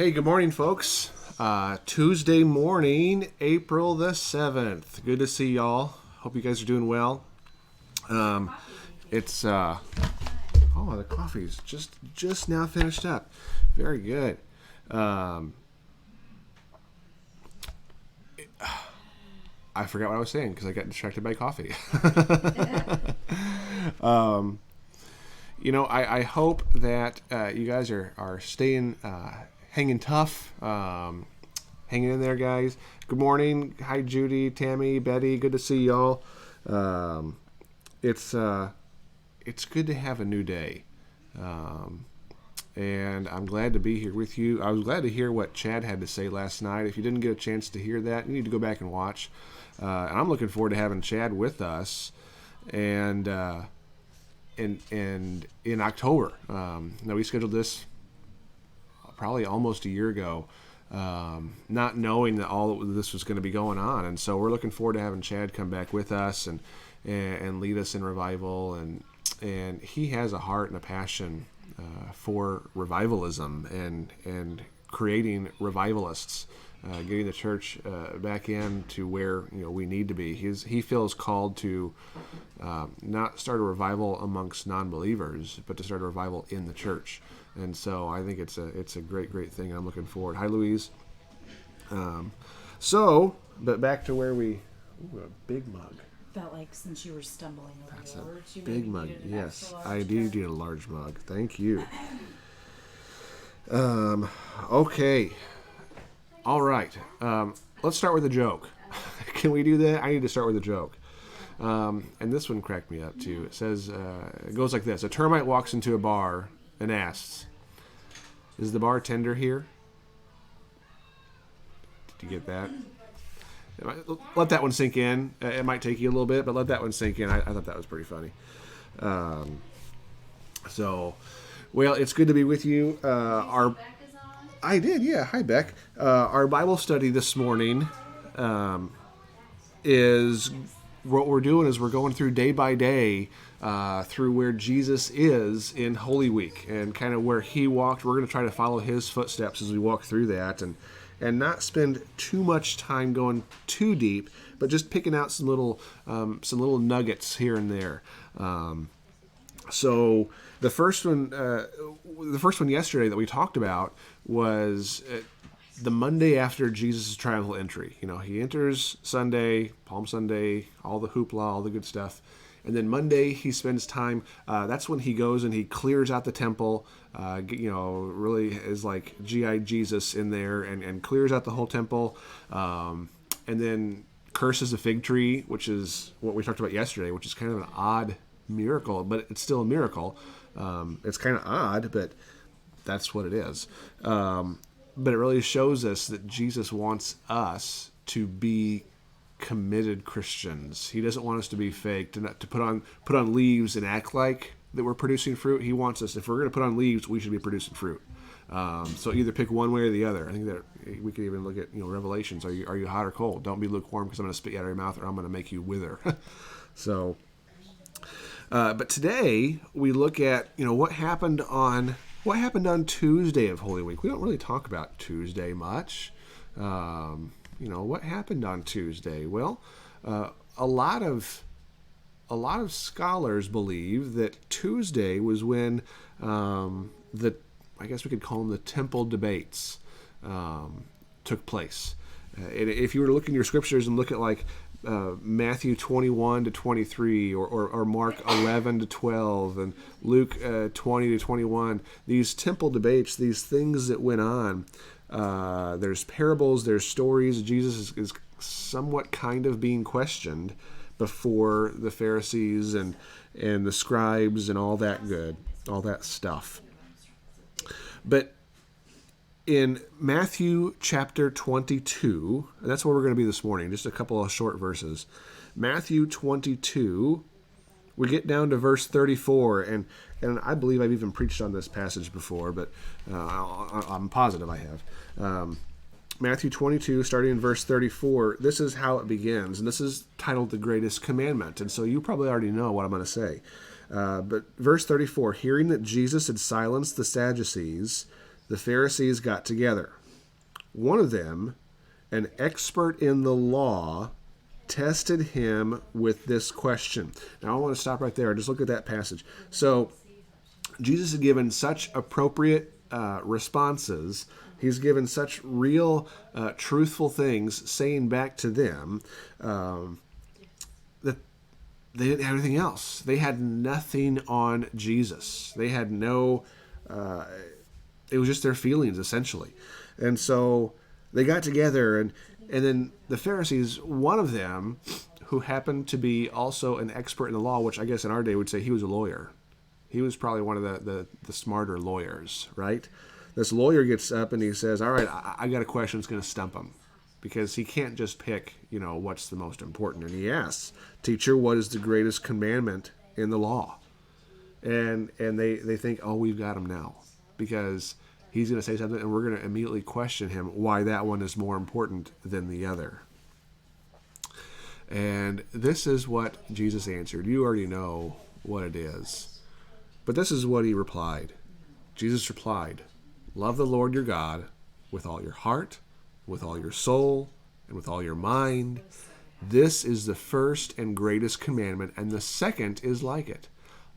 Hey, good morning, folks. Tuesday morning, April the 7th. Good to see y'all. Hope you guys are doing well. It's oh, the coffee's just now finished up. Very good. I forgot what I was saying because I got distracted by coffee. I hope that you guys are staying hanging tough, hanging in there, guys. Good morning. Hi, Judy, Tammy, Betty. Good to see y'all. It's good to have a new day, and I'm glad to be here with you. I was glad to hear what Chad had to say last night. If you didn't get a chance to hear that, you need to go back and watch. And I'm looking forward to having Chad with us, and in October. Now we scheduled this probably almost a year ago, not knowing that all of this was going to be going on, and so we're looking forward to having Chad come back with us and lead us in revival, and he has a heart and a passion for revivalism and creating revivalists, getting the church back in to where we need to be. He feels called to not start a revival amongst non-believers, but to start a revival in the church. And so I think it's a great thing. I'm looking forward. Hi, Louise. But back to where a big mug. Felt like since you were stumbling over That's the words, you big maybe mug. needed an Yes, extra large I do cup. need a large mug. Thank you. Okay. All right. Let's start with a joke. Can we do that? I need to start with a joke. And this one cracked me up too. It says, it goes like this. A termite walks into a bar and asks, "Is the bartender here?" Did you get that? Let that one sink in. It might take you a little bit, but let that one sink in. I thought that was pretty funny. Well, it's good to be with you. I did, yeah. Hi, Beck. Our Bible study this morning is what we're doing is we're going through day by day through where Jesus is in Holy Week and kind of where he walked. We're going to try to follow his footsteps as we walk through that and not spend too much time going too deep, but just picking out some little nuggets here and there. So the first one yesterday that we talked about was the Monday after Jesus' triumphal entry. He enters Sunday, Palm Sunday, all the hoopla, all the good stuff. And then Monday he spends time, that's when he goes and he clears out the temple, really is like G.I. Jesus in there and clears out the whole temple. And then curses a fig tree, which is what we talked about yesterday, which is kind of an odd miracle, but it's still a miracle. It's kind of odd, but that's what it is. But it really shows us that Jesus wants us to be committed Christians. He doesn't want us to be fake, to put on leaves and act like that we're producing fruit. He wants us, if we're going to put on leaves, we should be producing fruit. So either pick one way or the other. I think that we could even look at Revelations. Are you hot or cold? Don't be lukewarm, because I'm going to spit you out of your mouth, or I'm going to make you wither. So, but today we look at what happened on Tuesday of Holy Week. We don't really talk about Tuesday much. What happened on Tuesday? Well, a lot of scholars believe that Tuesday was when I guess we could call them the temple debates took place. And if you were to look in your scriptures and look at like Matthew 21 to 23 or Mark 11 to 12 and Luke 20 to 21, these temple debates, these things that went on, there's parables, there's stories. Jesus is somewhat kind of being questioned before the Pharisees and the scribes and all that stuff. But in Matthew chapter 22, and that's where we're going to be this morning, just a couple of short verses. Matthew 22, we get down to verse 34, and I believe I've even preached on this passage before, but I'm positive I have. Matthew 22, starting in verse 34, this is how it begins, and this is titled The Greatest Commandment, and so you probably already know what I'm going to say. But verse 34, hearing that Jesus had silenced the Sadducees, the Pharisees got together. One of them, an expert in the law, tested him with this question. Now I want to stop right there. Just look at that passage. So Jesus had given such appropriate responses. He's given such real, truthful things, saying back to them that they didn't have anything else. They had nothing on Jesus. They had no. It was just their feelings, essentially. And so they got together, and then the Pharisees, one of them, who happened to be also an expert in the law, which I guess in our day would say he was a lawyer. He was probably one of the smarter lawyers, right? This lawyer gets up and he says, all right, I got a question that's going to stump him, because he can't just pick, what's the most important. And he asks, teacher, what is the greatest commandment in the law? And they think, oh, we've got him now, because he's going to say something and we're going to immediately question him why that one is more important than the other. And this is what Jesus answered. You already know what it is. But this is what he replied. Jesus replied, love the Lord your God with all your heart, with all your soul, and with all your mind. This is the first and greatest commandment, and the second is like it.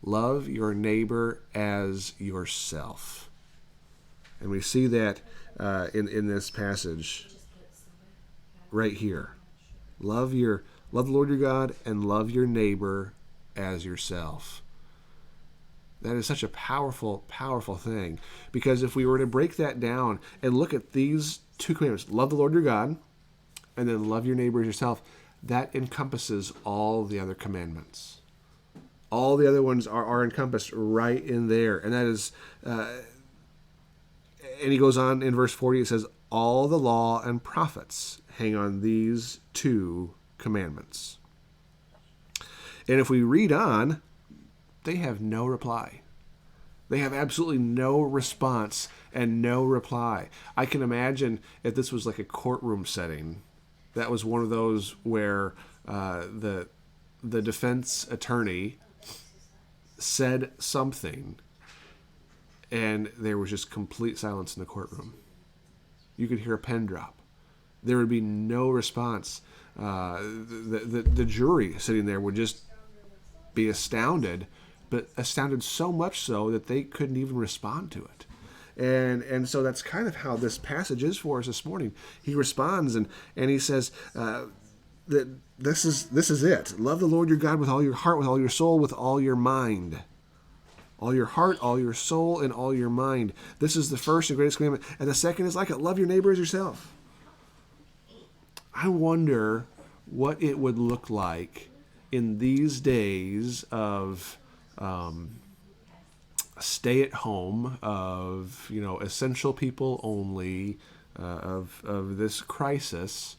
Love your neighbor as yourself. And we see that in this passage right here. Love the Lord your God and love your neighbor as yourself. That is such a powerful, powerful thing. Because if we were to break that down and look at these two commandments, love the Lord your God and then love your neighbor as yourself, that encompasses all the other commandments. All the other ones are encompassed right in there. And that is, and he goes on in verse 40, it says, all the law and prophets hang on these two commandments. And if we read on, they have no reply. They have absolutely no response and no reply. I can imagine if this was like a courtroom setting, that was one of those where the defense attorney said something and there was just complete silence in the courtroom. You could hear a pen drop. There would be no response. The jury sitting there would just be astounded, but astounded so much so that they couldn't even respond to it. And so that's kind of how this passage is for us this morning. He responds and he says that this is it. Love the Lord your God with all your heart, with all your soul, with all your mind. All your heart, all your soul, and all your mind. This is the first and greatest commandment. And the second is like it. Love your neighbor as yourself. I wonder what it would look like in these days of stay at home, of essential people only, of this crisis.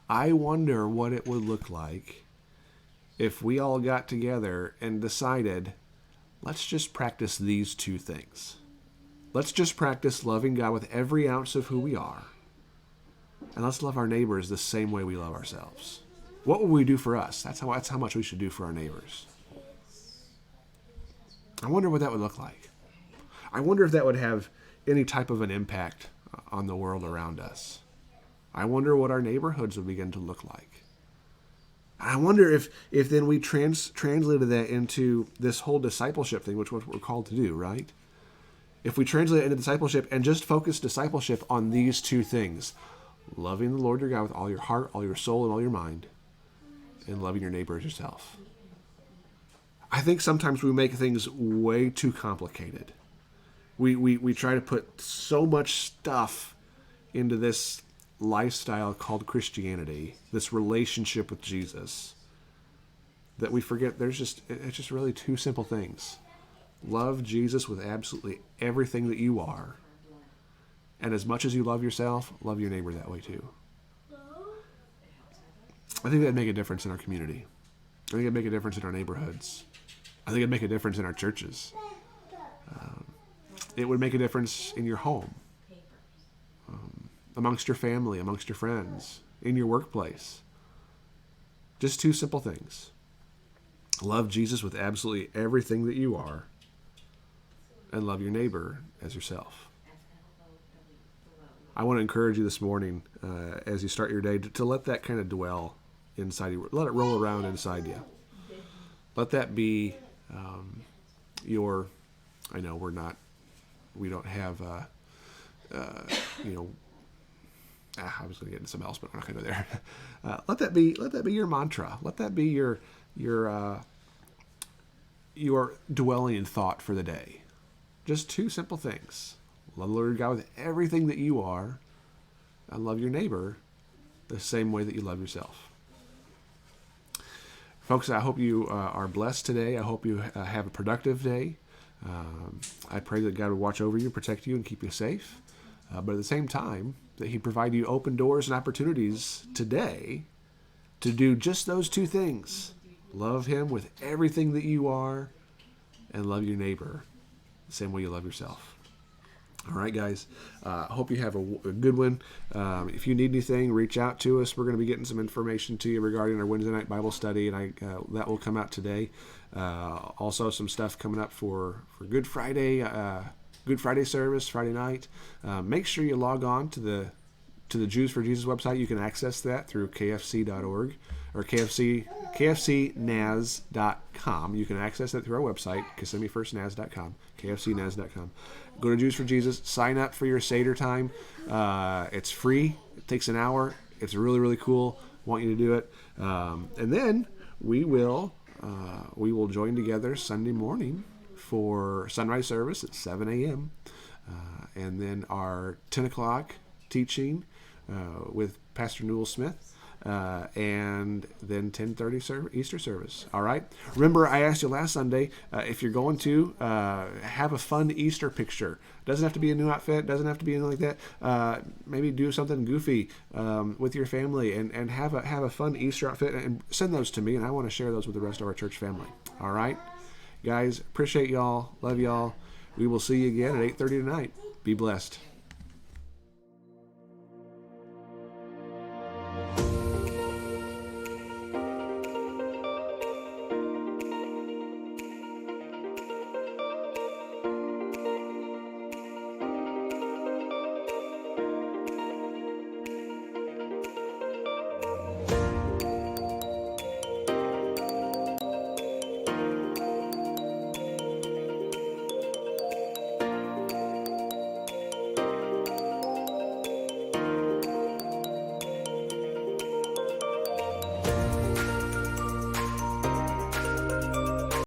I wonder what it would look like if we all got together and decided, let's just practice these two things. Let's just practice loving God with every ounce of who we are, and let's love our neighbors the same way we love ourselves. What will we do for us? That's how much we should do for our neighbors. I wonder what that would look like. I wonder if that would have any type of an impact on the world around us. I wonder what our neighborhoods would begin to look like. I wonder if then we translated that into this whole discipleship thing, which is what we're called to do, right? If we translate it into discipleship and just focus discipleship on these two things, loving the Lord your God with all your heart, all your soul, and all your mind, and loving your neighbor as yourself. I think sometimes we make things way too complicated. We try to put so much stuff into this lifestyle called Christianity, this relationship with Jesus, that we forget it's just really two simple things. Love Jesus with absolutely everything that you are, and as much as you love yourself, love your neighbor that way too. I think that'd make a difference in our community. I think it'd make a difference in our neighborhoods. I think it'd make a difference in our churches. It would make a difference in your home, amongst your family, amongst your friends, in your workplace. Just two simple things. Love Jesus with absolutely everything that you are, and love your neighbor as yourself. I want to encourage you this morning as you start your day to let that kind of dwell inside you. Let it roll around inside you. Let that be your. I know we don't have. I was going to get into something else, but we're not going to go there. Let that be your mantra. Let that be your dwelling in thought for the day. Just two simple things. Love the Lord God with everything that you are, and love your neighbor the same way that you love yourself. Folks, I hope you are blessed today. I hope you have a productive day. I pray that God would watch over you, protect you, and keep you safe. But at the same time, that He provide you open doors and opportunities today to do just those two things. Love Him with everything that you are, and love your neighbor the same way you love yourself. All right, guys. I hope you have a good one. If you need anything, reach out to us. We're going to be getting some information to you regarding our Wednesday night Bible study, and that will come out today. Also, some stuff coming up for Good Friday. Good Friday service, Friday night. Make sure you log on to the Jews for Jesus website. You can access that through kfc.org or kfcnaz.com. You can access that through our website, KissimmeFirstNaz.com, kfcnaz.com. Go to Jews for Jesus. Sign up for your Seder time. It's free. It takes an hour. It's really, really cool. Want you to do it. And then we will join together Sunday morning for sunrise service at 7 a.m. And then our 10 o'clock teaching with Pastor Newell Smith, and then 10:30 Easter service. All right. Remember, I asked you last Sunday if you're going to have a fun Easter picture. Doesn't have to be a new outfit. Doesn't have to be anything like that. Maybe do something goofy with your family and have a fun Easter outfit and send those to me, and I want to share those with the rest of our church family. All right. Guys, appreciate y'all. Love y'all. We will see you again at 8:30 tonight. Be blessed.